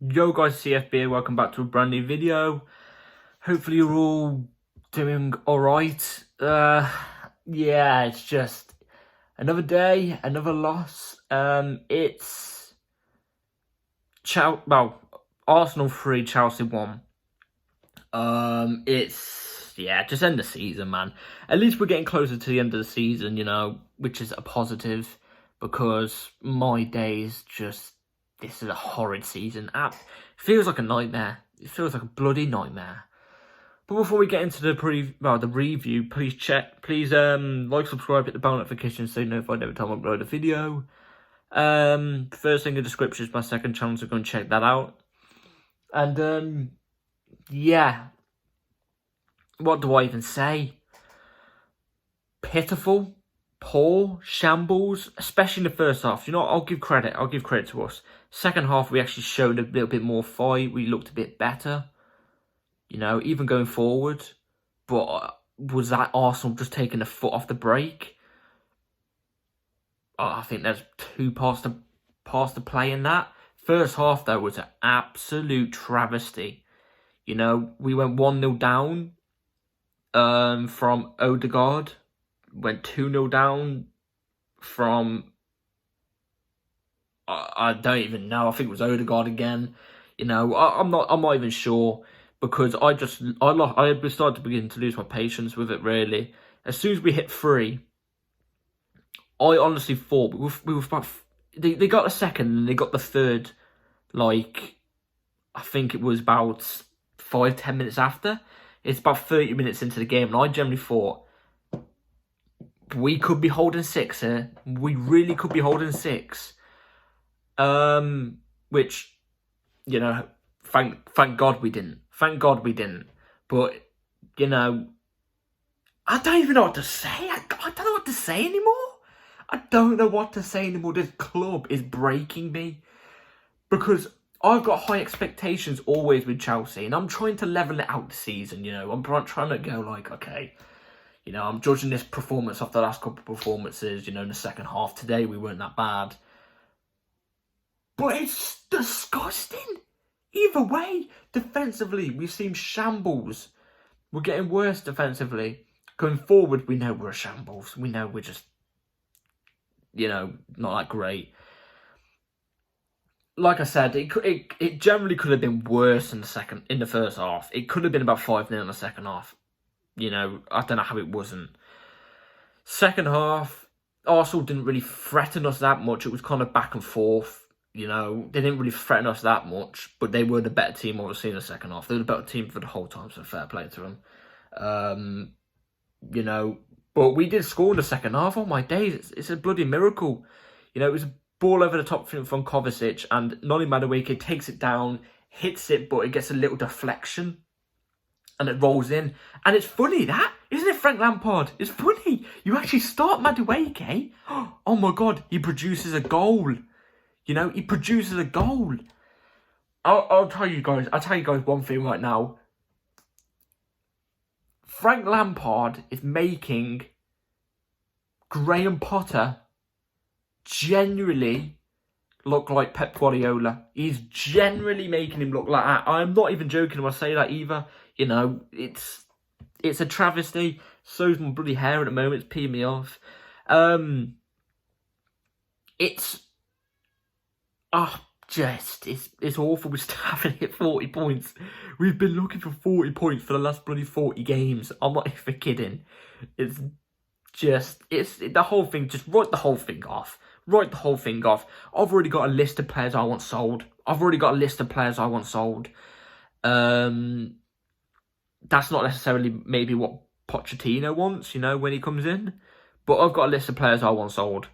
Yo guys, CFB, welcome back to a brand new video. Hopefully you're all doing alright. Yeah, it's just another day, another loss. It's Arsenal 3, Chelsea 1. Just end the season, man. At least we're getting closer to the end of the season, which is a positive, because my days this is a horrid season. It feels like a nightmare. It feels like a bloody nightmare. But before we get into the review, please like, subscribe, hit the bell notification so you're notified every time I upload a video. First thing in the description is my second channel, so go and check that out. And yeah, what do I even say? Pitiful, poor, shambles, especially in the first half. I'll give credit to us. Second half, we actually showed a little bit more fight. We looked a bit better, even going forward. But was that Arsenal just taking a foot off the brake? I think there's two parts to play in that. First half, though, was an absolute travesty. We went 1-0 down from Odegaard. Went 2-0 down from... I don't even know. I think it was Odegaard again. I'm not even sure, because I started to begin to lose my patience with it, really. As soon as we hit 3, I honestly thought we were about... They got the second and they got the third, I think it was about 5-10 minutes after. It's about 30 minutes into the game, and I generally thought we could be holding 6 here. We really could be holding 6. Which, thank God we didn't. Thank God we didn't. But, I don't even know what to say. I don't know what to say anymore. I don't know what to say anymore. This club is breaking me. Because I've got high expectations always with Chelsea, and I'm trying to level it out this season, I'm trying to go okay, I'm judging this performance off the last couple of performances, in the second half. Today, we weren't that bad. But it's disgusting. Either way, defensively, we've seen shambles. We're getting worse defensively. Going forward, we know we're a shambles. We know we're just, not that great. Like I said, it generally could have been worse in the first half. It could have been about 5-0 in the second half. I don't know how it wasn't. Second half, Arsenal didn't really threaten us that much. It was kind of back and forth. They didn't really threaten us that much, but they were the better team, obviously, in the second half. They were the better team for the whole time, so fair play to them. But we did score in the second half. Oh my days, it's a bloody miracle. It was a ball over the top from Kovacic, and Noni Madueke takes it down, hits it, but it gets a little deflection, and it rolls in. And it's funny, that, isn't it, Frank Lampard? It's funny. You actually start Madueke. Oh my God, he produces a goal. He produces a goal. I'll tell you guys one thing right now. Frank Lampard is making Graham Potter genuinely look like Pep Guardiola. He's generally making him look like that. I'm not even joking when I say that either. It's a travesty. So's my bloody hair at the moment. It's peeing me off. It's awful. We still haven't hit 40 points. We've been looking for 40 points for the last bloody 40 games. I'm not even kidding. It's the whole thing. Just write the whole thing off. Write the whole thing off. I've already got a list of players I want sold. That's not necessarily maybe what Pochettino wants, when he comes in. But I've got a list of players I want sold.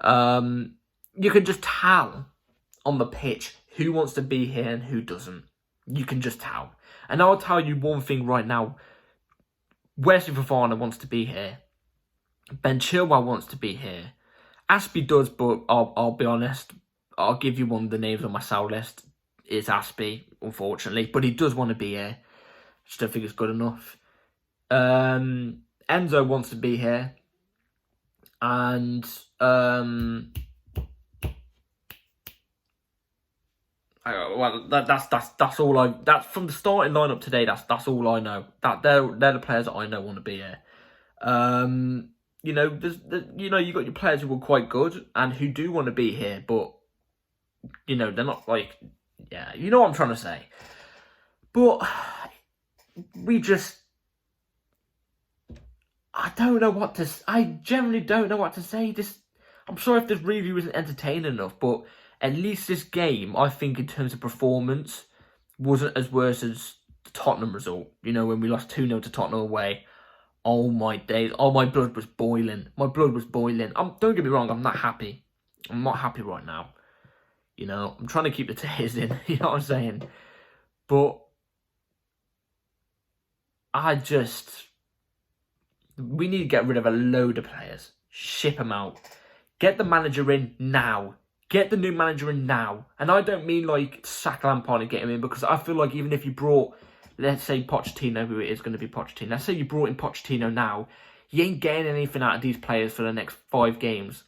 You can just tell on the pitch who wants to be here and who doesn't. You can just tell. And I'll tell you one thing right now. Wesley Fofana wants to be here. Ben Chilwell wants to be here. Aspie does, but I'll be honest. I'll give you one of the names on my sell list. It's Aspie, unfortunately. But he does want to be here. Just don't think it's good enough. Enzo wants to be here. And Well, that's all I. That's from the starting lineup today. That's all I know. That they're the players that I know want to be here. You got your players who were quite good and who do want to be here, but they're not like, yeah, you know what I'm trying to say. But I don't know what to. I generally don't know what to say. I'm sorry if this review isn't entertaining enough, but at least this game, I think, in terms of performance, wasn't as worse as the Tottenham result. When we lost 2-0 to Tottenham away. Oh my days! Oh, my blood was boiling. My blood was boiling. Don't get me wrong. I'm not happy. I'm not happy right now. I'm trying to keep the tears in. You know what I'm saying? But we need to get rid of a load of players. Ship them out. Get the manager in now. Get the new manager in now. And I don't mean like sack Lampard and get him in, because I feel like even if you brought, let's say Pochettino, who it is going to be Pochettino. Let's say you brought in Pochettino now. You ain't getting anything out of these players for the next 5 games.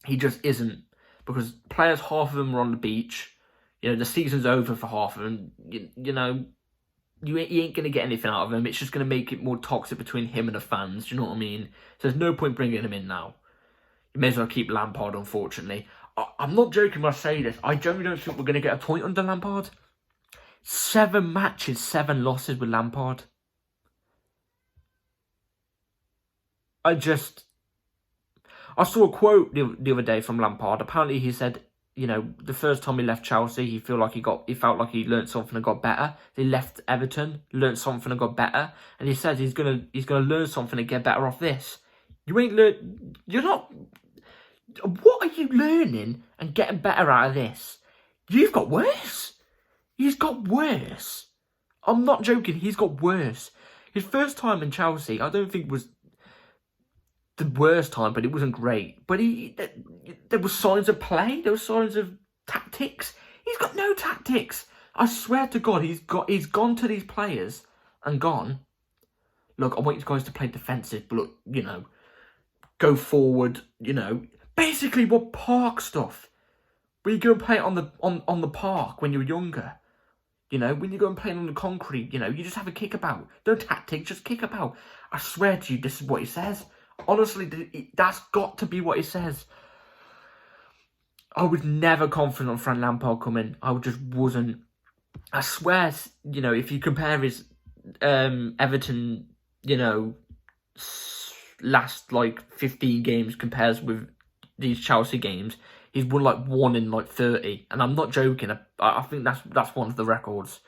He just isn't. Because players, half of them are on the beach. The season's over for half of them. You ain't going to get anything out of him. It's just going to make it more toxic between him and the fans. Do you know what I mean? So there's no point bringing him in now. You may as well keep Lampard, unfortunately. I'm not joking when I say this. I generally don't think we're going to get a point under Lampard. 7 matches, 7 losses with Lampard. I saw a quote the other day from Lampard. Apparently he said, the first time he left Chelsea, he felt like he learnt something and got better. He left Everton, learnt something and got better. And he says he's gonna learn something and get better off this. You're not. What are you learning and getting better out of this? You've got worse. He's got worse. I'm not joking. He's got worse. His first time in Chelsea, I don't think was the worst time, but it wasn't great. But there were signs of play. There were signs of tactics. He's got no tactics. I swear to God, he's gone to these players and gone, look, I want you guys to play defensive, but look, go forward, basically what Park stuff. When you go and play it on the park when you were younger, when you go and play on the concrete, you just have a kick about. No tactics, just kick about. I swear to you, this is what he says. Honestly, that's got to be what he says. I was never confident on Frank Lampard coming. I just wasn't. I swear, if you compare his Everton, last 15 games compares with these Chelsea games, he's won 1 in 30. And I'm not joking. I think that's one of the records.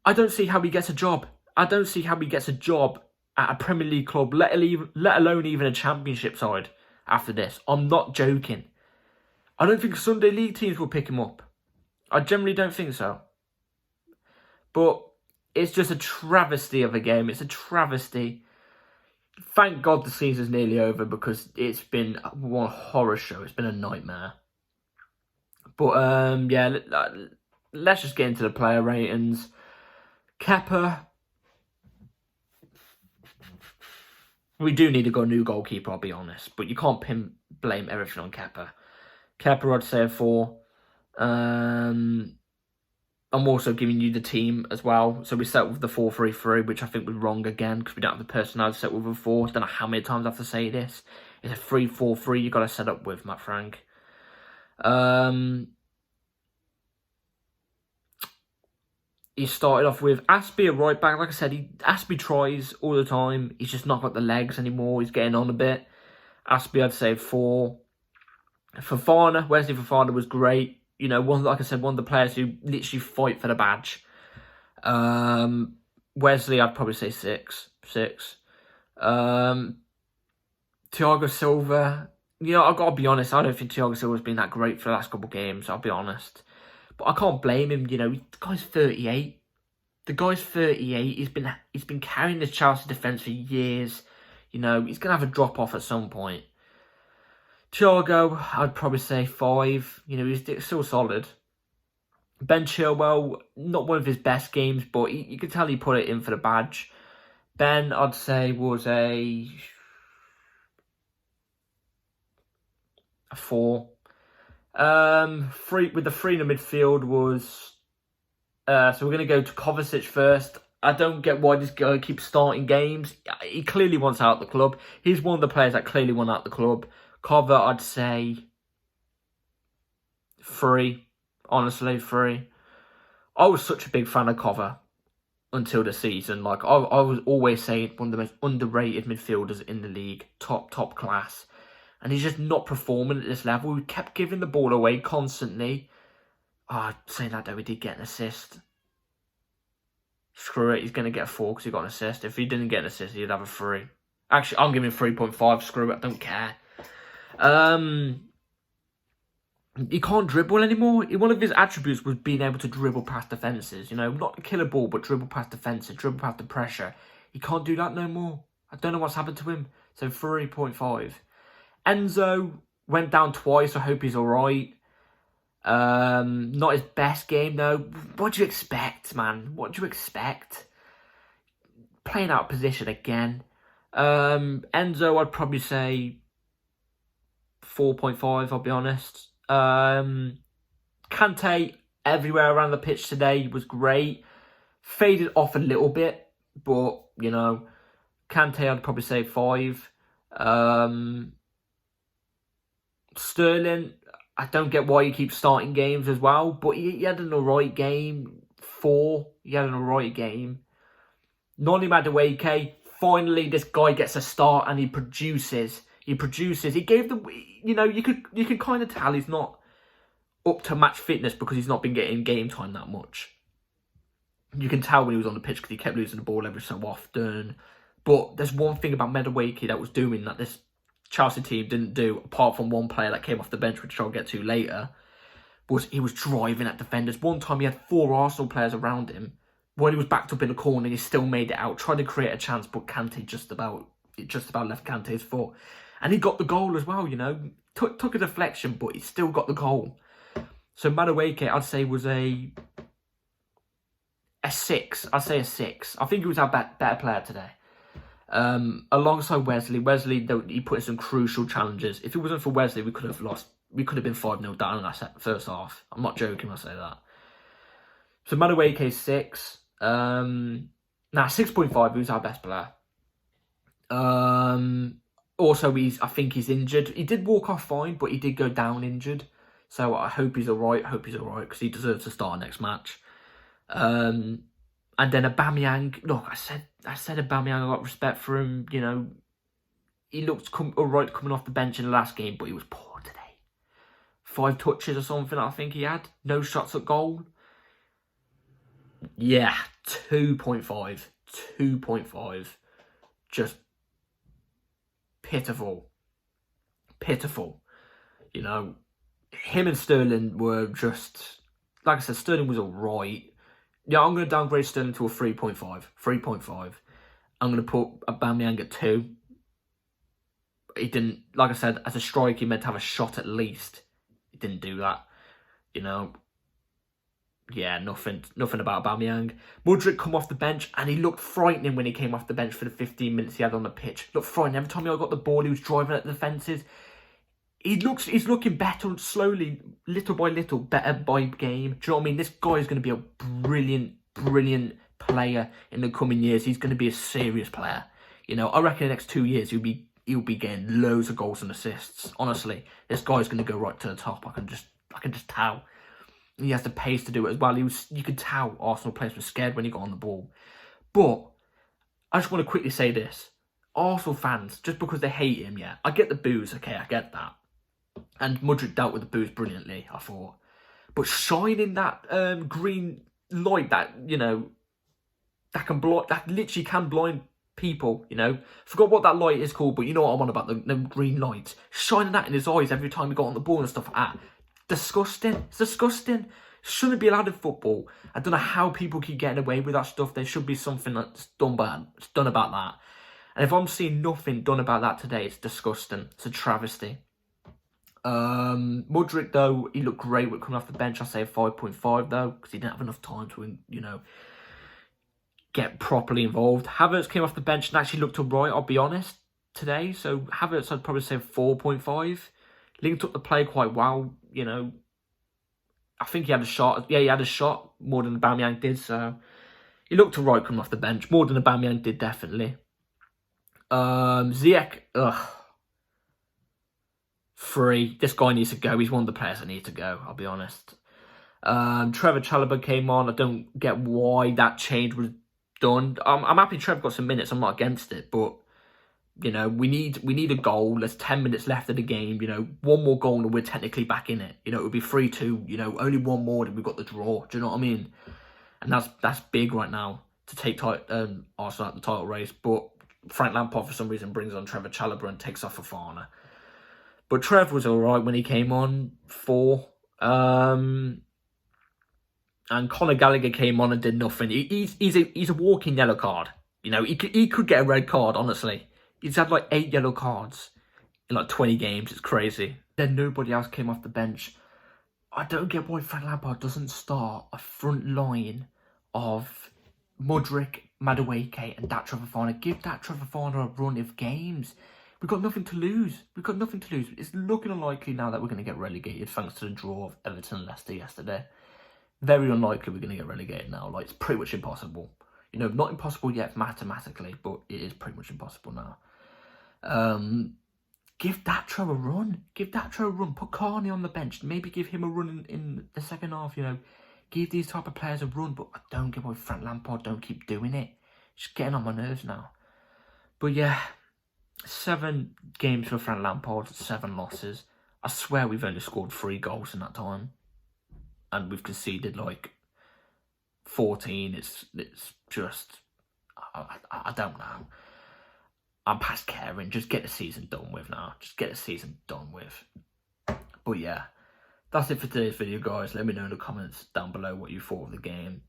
I don't see how he gets a job. I don't see how he gets a job at a Premier League club, let alone even a Championship side after this. I'm not joking. I don't think Sunday League teams will pick him up. I generally don't think so. But it's just a travesty of a game. It's a travesty. Thank God the season's nearly over, because it's been one horror show. It's been a nightmare. But, yeah, let's just get into the player ratings. Kepa. We do need a new goalkeeper, I'll be honest. But you can't blame everything on Kepa. Kepa, I'd say a 4. I'm also giving you the team as well. So we set with the 4-3-3, which I think was wrong again, because we don't have the personnel to set with a 4. I don't know how many times I have to say this. It's a 3-4-3 you've got to set up with, Matt Frank. He started off with Aspie, a right back. Like I said, Aspie tries all the time. He's just not got the legs anymore. He's getting on a bit. Aspie, I'd say 4. Fofana, Wesley Fofana was great. Like I said, one of the players who literally fight for the badge. Wesley, I'd probably say 6. Thiago Silva, I've got to be honest, I don't think Thiago Silva's been that great for the last couple of games, I'll be honest. But I can't blame him, the guy's 38. The guy's 38. He's been carrying the Chelsea defence for years. He's going to have a drop-off at some point. Thiago, I'd probably say 5. He's still solid. Ben Chilwell, not one of his best games, but you could tell he put it in for the badge. Ben, I'd say, was a 4. With the three in the midfield was... so we're going to go to Kovacic first. I don't get why this guy keeps starting games. He clearly wants out the club. He's one of the players that clearly want out the club. Kova, I'd say 3. Honestly, 3. I was such a big fan of Kova until the season. Like, I was always saying one of the most underrated midfielders in the league. Top class. And he's just not performing at this level. He kept giving the ball away constantly. Saying that though, he did get an assist. Screw it, he's going to get a 4 because he got an assist. If he didn't get an assist, he'd have a 3. Actually, I'm giving 3.5. Screw it, I don't care. He can't dribble anymore. One of his attributes was being able to dribble past defences. You know, not kill a ball, but dribble past defences, dribble past the pressure. He can't do that no more. I don't know what's happened to him. So 3.5. Enzo went down twice. I hope he's all right. Not his best game though. What do you expect, man? What do you expect? Playing out of position again. Enzo, I'd probably say 4.5. I'll be honest. Kante everywhere around the pitch today was great. Faded off a little bit, but you know, Kante I'd probably say 5. Sterling, I don't get why he keeps starting games as well, but he had an alright game. 4, he had an alright game. Noni Madueke, finally this guy gets a start and he produces. He gave them, you know, you could kind of tell he's not up to match fitness because he's not been getting game time that much. You can tell when he was on the pitch because he kept losing the ball every so often. But there's one thing about Madueke that was doing that this Chelsea team didn't do, apart from one player that came off the bench, which I'll get to later, was he was driving at defenders. One time he had 4 Arsenal players around him. When he was backed up in the corner, he still made it out, tried to create a chance, but Kante just about left Kante's foot. And he got the goal as well, you know. Took a deflection, but he still got the goal. So Madueke, I'd say, was a 6. I'd say a 6. I think he was our better player today. Alongside Wesley. Wesley, he put in some crucial challenges. If it wasn't for Wesley, we could have lost. We could have been 5-0 down in that first half. I'm not joking when I say that. So Madueke 6. 6.5. He was our best player. Also, I think he's injured. He did walk off fine, but he did go down injured. So I hope he's all right. Because he deserves to start next match. And then Aubameyang. Look, I said Aubameyang. I got respect for him. You know, he looked all right coming off the bench in the last game, but he was poor today. 5 touches or something, I think he had. No shots at goal. Yeah, 2.5. 2.5. Just pitiful. You know, him and Sterling were just, like I said, Sterling was alright. Yeah, I'm going to downgrade Sterling to a 3.5. 3.5. I'm going to put Aubameyang at 2. He didn't, like I said, as a striker, he meant to have a shot at least. He didn't do that. You know, yeah, nothing about Aubameyang. Mudryk come off the bench and he looked frightening when he came off the bench for the 15 minutes he had on the pitch. Looked frightening. Every time he got the ball, he was driving at the defences. He's looking better slowly, little by little, better by game. Do you know what I mean? This guy is going to be a brilliant player in the coming years. He's going to be a serious player. You know, I reckon in the next 2 years he'll be getting loads of goals and assists. Honestly, this guy's going to go right to the top. I can just tell. He has the pace to do it as well. You could tell Arsenal players were scared when he got on the ball. But I just want to quickly say this. Arsenal fans, just because they hate him, yeah, I get the boos, okay, I get that. And Mudryk dealt with the boos brilliantly, I thought. But shining that green light that, you know, that literally can blind people, you know. Forgot what that light is called, but you know what I'm on about, the green lights. Shining that in his eyes every time he got on the ball and stuff like that. Disgusting. It's disgusting. Shouldn't be allowed in football. I don't know how people keep getting away with that stuff. There should be something that's done about that. And if I'm seeing nothing done about that today, it's disgusting. It's a travesty. Mudryk, though, he looked great with coming off the bench. I say a 5.5, though, because he didn't have enough time to, you know, get properly involved. Havertz came off the bench and actually looked alright, I'll be honest, today. So Havertz, I'd probably say 4.5. Linked up the play quite well. you know, I think he had a shot. Yeah, he had a shot more than Aubameyang did. So he looked alright coming off the bench, more than Aubameyang did, definitely. Ziyech, free. This guy needs to go. He's one of the players that need to go, I'll be honest. Trevor Chalobah came on. I don't get why that change was done. I'm happy Trevor got some minutes. I'm not against it, but you know, we need a goal. There's 10 minutes left of the game. You know, one more goal and we're technically back in it. You know, it would be 3-2. You know, only one more and we've got the draw. Do you know what I mean? And that's big right now to take Arsenal out the title race. But Frank Lampard for some reason brings on Trevor Chalobah and takes off Fofana. But Trev was alright when he came on for. And Conor Gallagher came on and did nothing. He's a walking yellow card. You know, he could get a red card, honestly. He's had like 8 yellow cards in like 20 games. It's crazy. Then nobody else came off the bench. I don't get why Frank Lampard doesn't start a front line of Mudryk, Madueke and Dat Fofana. Give Dat Fofana a run of games. We've got nothing to lose. We've got nothing to lose. It's looking unlikely now that we're going to get relegated thanks to the draw of Everton and Leicester yesterday. Very unlikely we're going to get relegated now. Like, it's pretty much impossible. You know, not impossible yet mathematically, but it is pretty much impossible now. Give Datro a run. Give Datro a run. Put Carney on the bench. Maybe give him a run in the second half, you know. Give these type of players a run, but I don't get why Frank Lampard don't keep doing it. It's getting on my nerves now. But yeah, 7 games for Frank Lampard, 7 losses. I swear we've only scored 3 goals in that time. And we've conceded like 14. It's just, I don't know. I'm past caring. Just get the season done with now. Just get the season done with. But yeah, that's it for today's video, guys. Let me know in the comments down below what you thought of the game.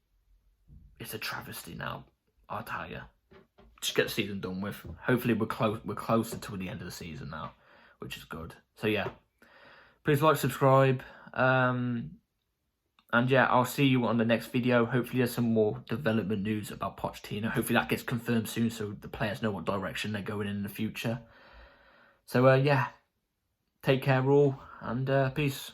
It's a travesty now, I'll tell you. Just get the season done with. Hopefully we're closer to the end of the season now, which is good. So yeah, please like, subscribe. And yeah, I'll see you on the next video. Hopefully there's some more development news about Pochettino. Hopefully that gets confirmed soon so the players know what direction they're going in the future. So yeah, take care all and peace.